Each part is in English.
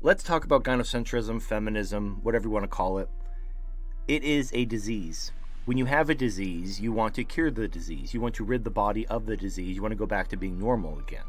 Let's talk about gynocentrism, feminism, whatever you want to call it. It is a disease. When you have a disease, you want to cure the disease. You want to rid the body of the disease. You want to go back to being normal again.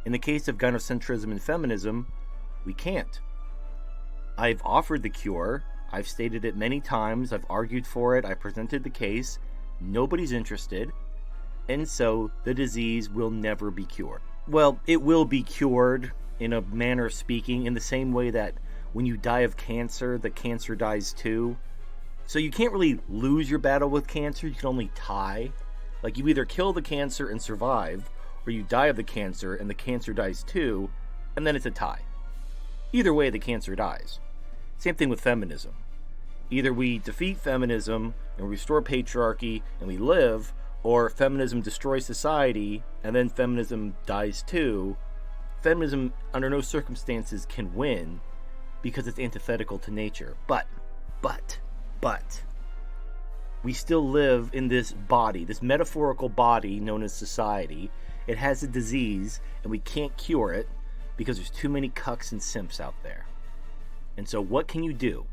In the case of gynocentrism and feminism, we can't. I've offered the cure. I've stated it many times. I've argued for it. I presented the case. Nobody's interested. And so the disease will never be cured. Well, it will be cured in a manner of speaking, in the same way that when you die of cancer, the cancer dies too. So you can't really lose your battle with cancer. You can only tie. Like, you either kill the cancer and survive, or you die of the cancer and the cancer dies too, and then it's a tie. Either way, the cancer dies. Same thing with feminism. Either we defeat feminism and restore patriarchy and we live, or feminism destroys society and then feminism dies too. Feminism, under no circumstances, can win because it's antithetical to nature. But, we still live in this body, this metaphorical body known as society. It has a disease, and we can't cure it because there's too many cucks and simps out there. And so what can you do?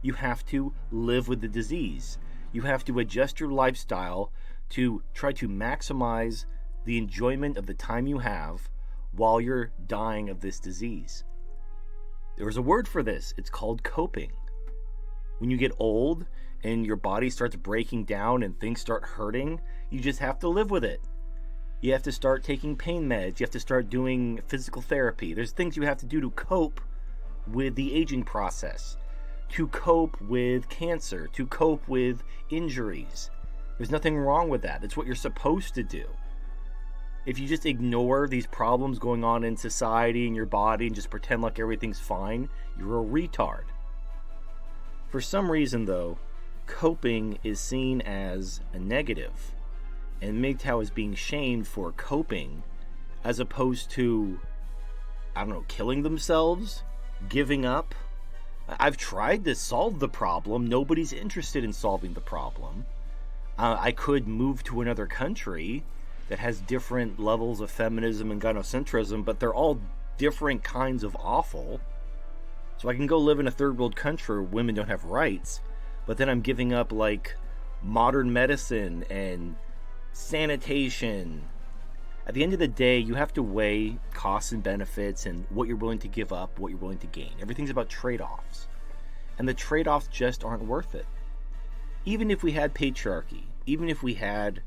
You have to live with the disease. You have to adjust your lifestyle to try to maximize the enjoyment of the time you have while you're dying of this disease. There's a word for this. It's called coping. When you get old and your body starts breaking down and things start hurting, you just have to live with it. You have to start taking pain meds. You have to start doing physical therapy. There's things you have to do to cope with the aging process, to cope with cancer, to cope with injuries. There's nothing wrong with that. It's what you're supposed to do. If you just ignore these problems going on in society and your body and just pretend like everything's fine, you're a retard. For some reason, though, coping is seen as a negative, and MGTOW is being shamed for coping as opposed to, killing themselves, giving up. I've tried to solve the problem. Nobody's interested in solving the problem. I could move to another country that has different levels of feminism and gynocentrism, but they're all different kinds of awful. So I can go live in a third world country where women don't have rights, but then I'm giving up like modern medicine and sanitation. At the end of the day, you have to weigh costs and benefits and what you're willing to give up, what you're willing to gain. Everything's about trade-offs. And the trade-offs just aren't worth it. Even if we had patriarchy, even if we had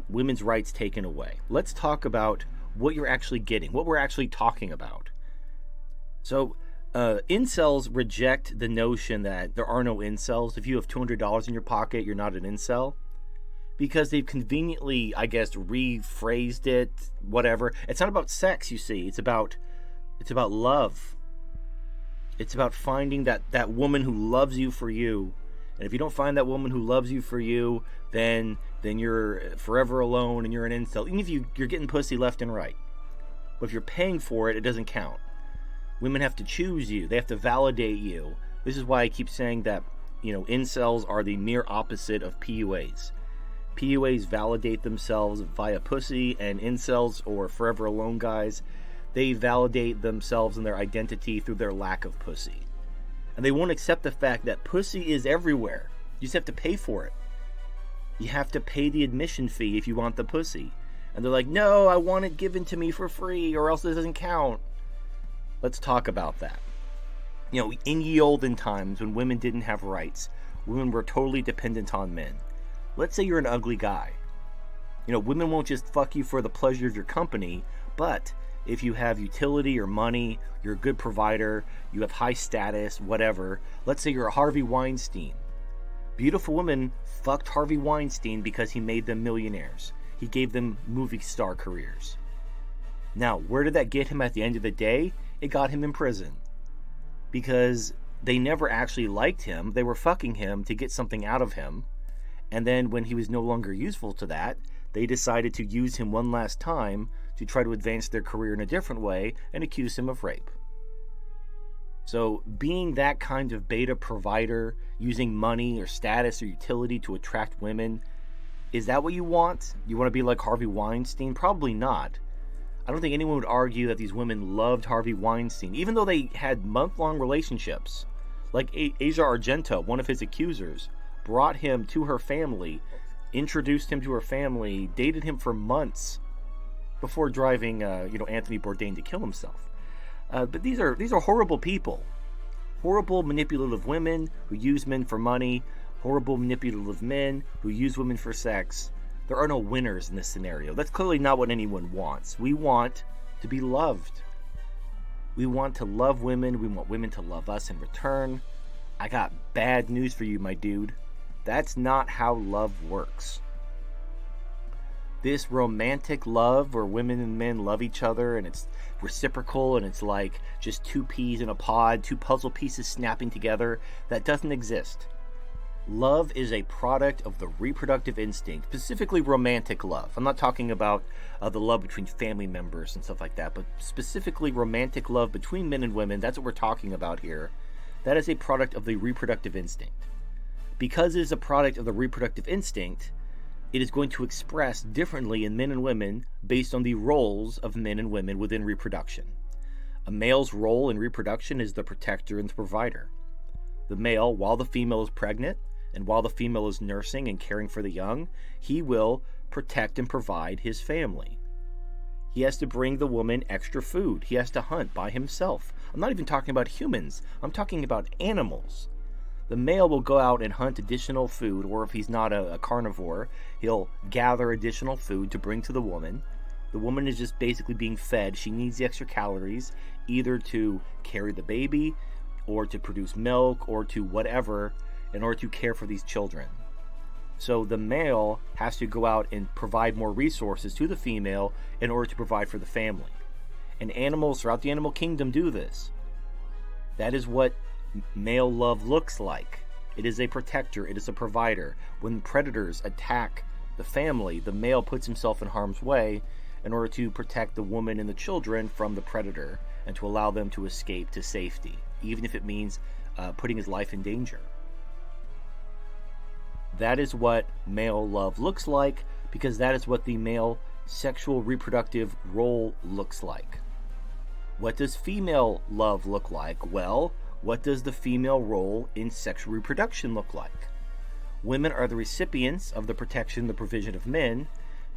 women's rights taken away. Let's talk about what you're actually getting, what we're actually talking about. So, incels reject the notion that there are no incels. If you have $200 in your pocket, you're not an incel. Because they've conveniently, rephrased it, whatever. It's not about sex, you see. It's about love. It's about finding that woman who loves you for you. And if you don't find that woman who loves you for you, then you're forever alone and you're an incel. Even if you're getting pussy left and right. But if you're paying for it, it doesn't count. Women have to choose you. They have to validate you. This is why I keep saying that, incels are the mere opposite of PUAs. PUAs validate themselves via pussy, and incels, or forever alone guys, they validate themselves and their identity through their lack of pussy. And they won't accept the fact that pussy is everywhere. You just have to pay for it. You have to pay the admission fee if you want the pussy. And they're like, no, I want it given to me for free or else it doesn't count. Let's talk about that. In ye olden times when women didn't have rights, women were totally dependent on men. Let's say you're an ugly guy. Women won't just fuck you for the pleasure of your company, but if you have utility or money, you're a good provider, you have high status, whatever. Let's say you're a Harvey Weinstein. Beautiful women fucked Harvey Weinstein because he made them millionaires. He gave them movie star careers. Now, where did that get him at the end of the day? It got him in prison. Because they never actually liked him. They were fucking him to get something out of him. And then when he was no longer useful to that, they decided to use him one last time to try to advance their career in a different way and accuse him of rape. So being that kind of beta provider, using money or status or utility to attract women, is that what you want? You want to be like Harvey Weinstein? Probably not. I don't think anyone would argue that these women loved Harvey Weinstein, even though they had month-long relationships. Like Asia Argento, one of his accusers, brought him to her family, introduced him to her family, dated him for months before driving, Anthony Bourdain to kill himself. But these are horrible people, horrible manipulative women who use men for money, horrible manipulative men who use women for sex. There are no winners in this scenario. That's clearly not what anyone wants. We want to be loved. We want to love women. We want women to love us in return. I got bad news for you, my dude. That's not how love works. This romantic love where women and men love each other and it's reciprocal and it's like just two peas in a pod, two puzzle pieces snapping together, that doesn't exist. Love is a product of the reproductive instinct, specifically romantic love. I'm not talking about the love between family members and stuff like that, but specifically romantic love between men and women. That's what we're talking about here. That is a product of the reproductive instinct. Because it is a product of the reproductive instinct, it is going to express differently in men and women based on the roles of men and women within reproduction. A male's role in reproduction is the protector and the provider. The male, while the female is pregnant, and while the female is nursing and caring for the young, he will protect and provide his family. He has to bring the woman extra food. He has to hunt by himself. I'm not even talking about humans. I'm talking about animals. The male will go out and hunt additional food, or if he's not a carnivore, he'll gather additional food to bring to the woman. The woman is just basically being fed. She needs the extra calories, either to carry the baby, or to produce milk, or to whatever, in order to care for these children. So the male has to go out and provide more resources to the female in order to provide for the family. And animals throughout the animal kingdom do this. That is what male love looks like. It is a protector, it is a provider. When predators attack the family, the male puts himself in harm's way in order to protect the woman and the children from the predator and to allow them to escape to safety, even if it means putting his life in danger. That is what male love looks like, because that is what the male sexual reproductive role looks like. What does female love look like? Well, what does the female role in sexual reproduction look like? Women are the recipients of the protection, the provision of men.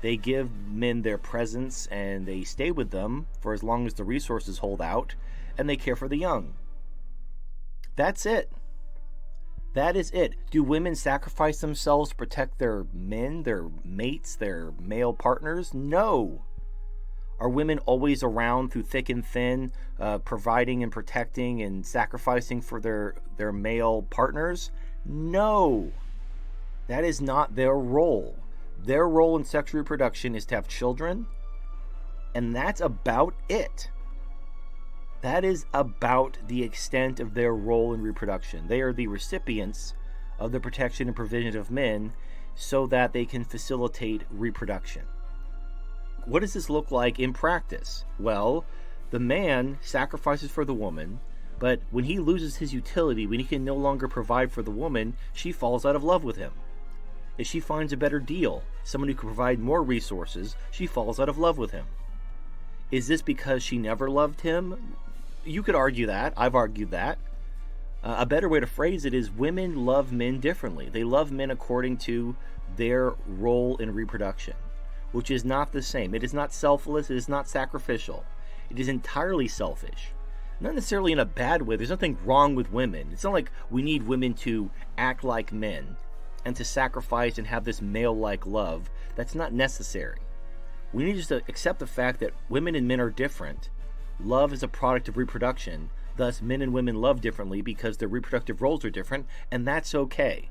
They give men their presence and they stay with them for as long as the resources hold out, and they care for the young. That's it. That is it. Do women sacrifice themselves to protect their men, their mates, their male partners? No. Are women always around through thick and thin, providing and protecting and sacrificing for their male partners? No. That is not their role. Their role in sexual reproduction is to have children, and that's about it. That is about the extent of their role in reproduction. They are the recipients of the protection and provision of men so that they can facilitate reproduction. What does this look like in practice? Well, the man sacrifices for the woman, but when he loses his utility, when he can no longer provide for the woman, she falls out of love with him. If she finds a better deal, someone who can provide more resources, she falls out of love with him. Is this because she never loved him? You could argue that. I've argued that. A better way to phrase it is women love men differently. They love men according to their role in reproduction, which is not the same. It is not selfless. It is not sacrificial. It is entirely selfish. Not necessarily in a bad way. There's nothing wrong with women. It's not like we need women to act like men and to sacrifice and have this male-like love. That's not necessary. We need just to accept the fact that women and men are different. Love is a product of reproduction. Thus, men and women love differently because their reproductive roles are different, and that's okay.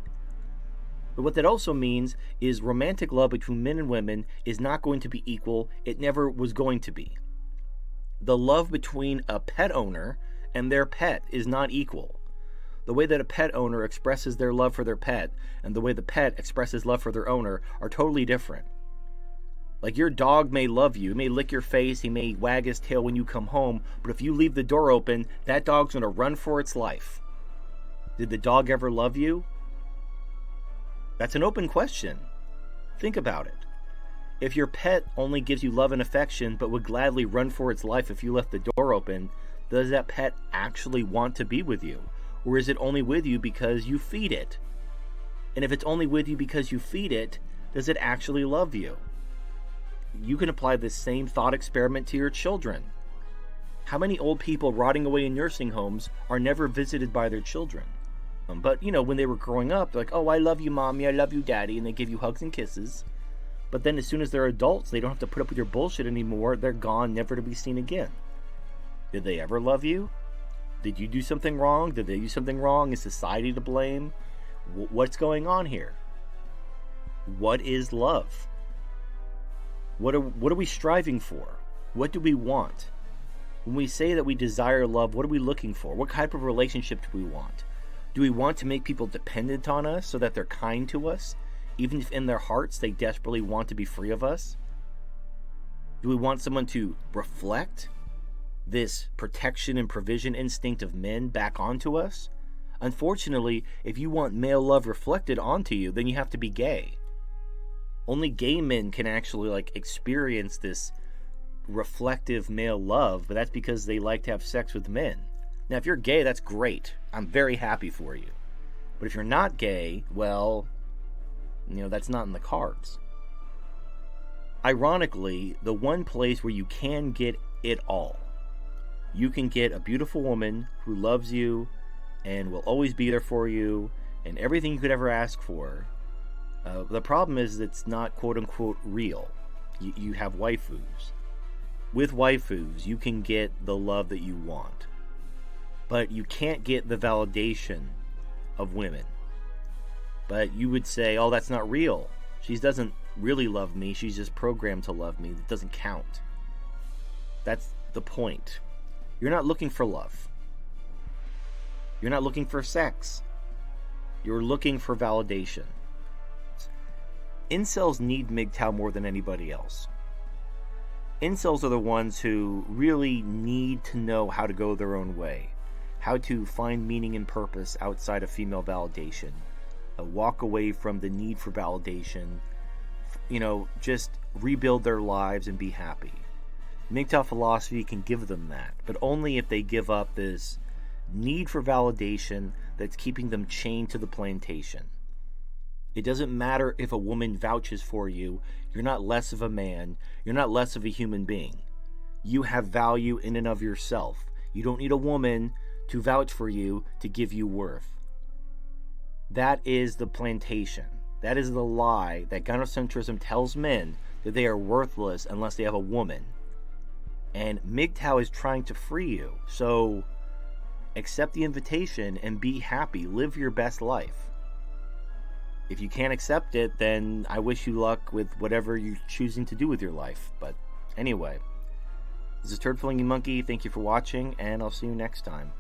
But what that also means is romantic love between men and women is not going to be equal. It never was going to be. The love between a pet owner and their pet is not equal. The way that a pet owner expresses their love for their pet and the way the pet expresses love for their owner are totally different. Like, your dog may love you, he may lick your face, he may wag his tail when you come home, but if you leave the door open, that dog's going to run for its life. Did the dog ever love you? That's an open question. Think about it. If your pet only gives you love and affection but would gladly run for its life if you left the door open, does that pet actually want to be with you? Or is it only with you because you feed it? And if it's only with you because you feed it, does it actually love you? You can apply this same thought experiment to your children. How many old people rotting away in nursing homes are never visited by their children? But, when they were growing up, they're like, oh, I love you, mommy, I love you, daddy, and they give you hugs and kisses. But then as soon as they're adults, they don't have to put up with your bullshit anymore. They're gone, never to be seen again. Did they ever love you? Did you do something wrong? Did they do something wrong? Is society to blame? What's going on here? What is love? What are we striving for? What do we want? When we say that we desire love, what are we looking for? What type of relationship do we want? Do we want to make people dependent on us so that they're kind to us, even if in their hearts they desperately want to be free of us? Do we want someone to reflect this protection and provision instinct of men back onto us? Unfortunately, if you want male love reflected onto you, then you have to be gay. Only gay men can actually experience this reflective male love, but that's because they like to have sex with men. Now, if you're gay, that's great. I'm very happy for you. But if you're not gay, well, that's not in the cards. Ironically, the one place where you can get it all, you can get a beautiful woman who loves you and will always be there for you and everything you could ever ask for. The problem is it's not quote-unquote real. You have waifus. With waifus, you can get the love that you want. But you can't get the validation of women. But you would say, oh, that's not real. She doesn't really love me. She's just programmed to love me. It doesn't count. That's the point. You're not looking for love. You're not looking for sex. You're looking for validation. Incels need MGTOW more than anybody else. Incels are the ones who really need to know how to go their own way, how to find meaning and purpose outside of female validation, walk away from the need for validation, just rebuild their lives and be happy. MGTOW philosophy can give them that, but only if they give up this need for validation that's keeping them chained to the plantation. It doesn't matter if a woman vouches for you. You're not less of a man. You're not less of a human being. You have value in and of yourself. You don't need a woman to vouch for you to give you worth. That is the plantation. That is the lie that gynocentrism tells men, that they are worthless unless they have a woman. And MGTOW is trying to free you. So accept the invitation and be happy. Live your best life. If you can't accept it, then I wish you luck with whatever you're choosing to do with your life. But anyway, this is Turd Flinging Monkey. Thank you for watching, and I'll see you next time.